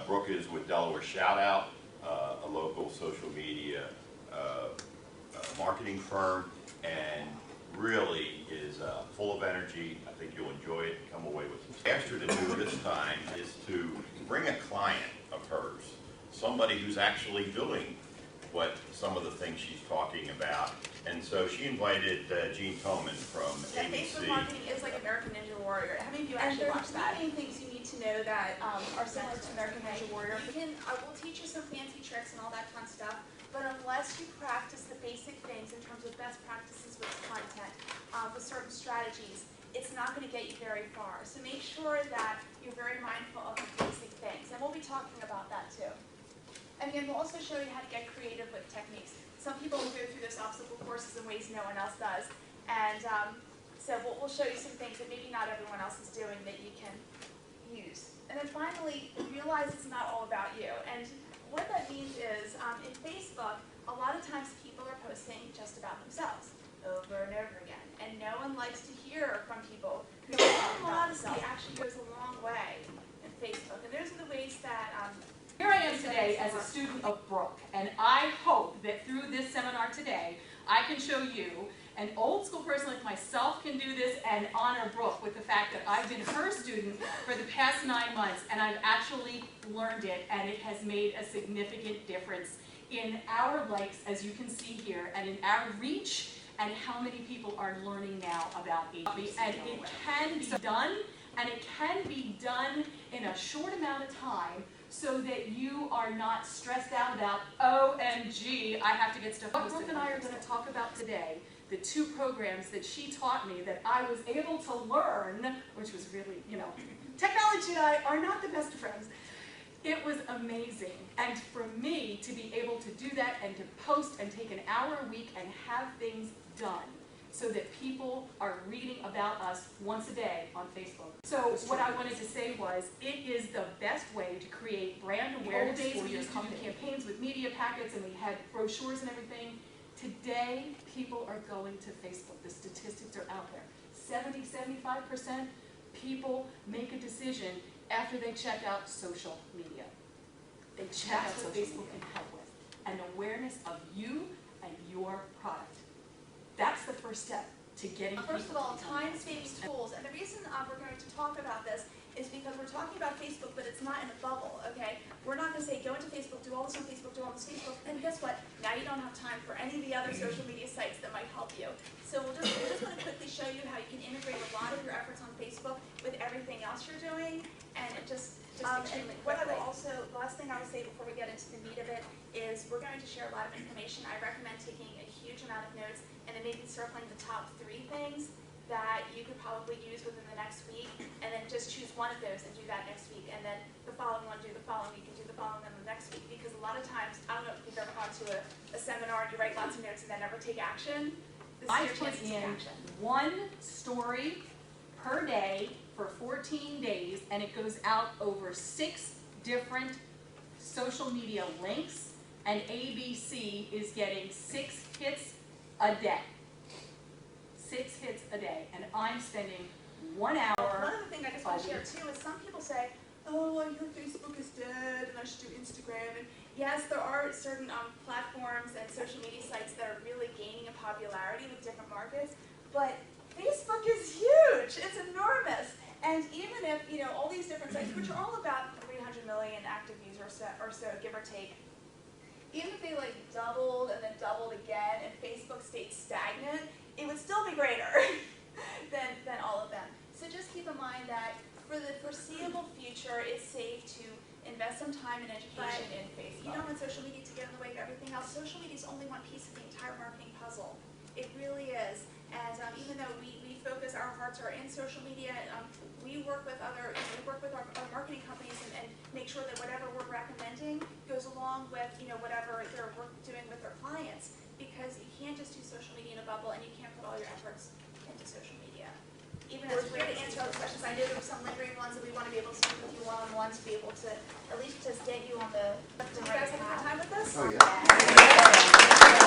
Brooke is with Delaware Shoutout, a local social media marketing firm, and really is full of energy. I think you'll enjoy it and come away with some. Asked her to do this time is to bring a client of hers, somebody who's actually doing what some of the things she's talking about. And so she invited Jean Toman from ABC. Facebook marketing is like American Ninja Warrior. How many of you actually watched that? And there are 3 main things you need to know that are similar to American Ninja Warrior. I will teach you some fancy tricks and all that fun stuff, but unless you practice the basic things in terms of best practices with content, with certain strategies, it's not going to get you very far. So make sure that you're very mindful of the basic things, and we'll be talking about that too. And again, we'll also show you how to get creative with techniques. Some people will go through those obstacle courses in ways no one else does. And so we'll show you some things that maybe not everyone else is doing that you can use. And then finally, realize it's not all about you. And what that means is, in Facebook, a lot of times people are posting just about themselves over and over again. And no one likes to hear from people who modesty actually goes a long way in Facebook. And those are the ways that here I am today as a student of Brooke, and I hope that through this seminar today, I can show you, an old school person like myself can do this, and honor Brooke with the fact that I've been her student for the past 9 months, and I've actually learned it, and it has made a significant difference in our likes, as you can see here, and in our reach, and how many people are learning now about ABC. And it can be done, and it can be done in a short amount of time, so that you are not stressed out about, OMG, I have to get stuff posted. Brooke and I are going to talk about today the 2 programs that she taught me that I was able to learn, which was really, technology and I are not the best of friends. It was amazing. And for me to be able to do that and to post and take an hour a week and have things done so that people are reading about us once a day on Facebook. So what I wanted to say was, it is the best way to create brand awareness for your company. Campaigns with media packets, and we had brochures and everything. Today, people are going to Facebook. The statistics are out there. 70–75% people make a decision after they check out social media. They check out what Facebook can help with. An awareness of you and your product. That's the first step to getting people. First of all, time saves tools. And the reason we're going to talk about this is because we're talking about Facebook, but it's not in a bubble, okay? We're not going to say, go into Facebook, do all this on Facebook, do all this on Facebook, and guess what? Now you don't have time for any of the other social media sites that might help you. So we're just going to quickly show you how you can integrate a lot of your efforts on Facebook with everything else you're doing, and it just extremely quickly. What I will also, last thing I will say before we get into the meat of it is we're going to share a lot of information. I recommend taking a huge amount of notes and then maybe circling the top 3 things that you could probably use within the next week, and then just choose one of those and do that next week, and then the following one, do the following week, and do the following one the next week. Because a lot of times, I don't know if you've ever gone to a seminar and you write lots of notes and then never take action. I put in 1 story per day for 14 days, and it goes out over 6 different social media links, and ABC is getting 6 hits a day. 6 hits a day, and I'm spending 1 hour. One other thing I just want to share too is some people say, oh, I hear Facebook is dead and I should do Instagram. And yes, there are certain platforms and social media sites that are really gaining in popularity with different markets, but Facebook is huge. It's enormous. And even if, all these different sites, which are all about 300 million active users or so, give or take, even if they doubled and then doubled again and Facebook stayed stagnant, it would still be greater than all of them. So just keep in mind that for the foreseeable future, it's safe to invest some time and education in Facebook. You don't want social media to get in the way of everything else. Social media is only one piece of the entire marketing puzzle. It really is. And even though we focus, our hearts are in social media, we work with our marketing companies and make sure that whatever we're recommending goes along with whatever they're doing with their clients. Because you can't just do social media in a bubble, and you can't put all your efforts into social media. Even as we're here to answer all the questions, I know there were some lingering ones that we want to be able to speak with you one-on-one to be able to at least just get you on the. Do you guys have a good time with this? Oh, yeah.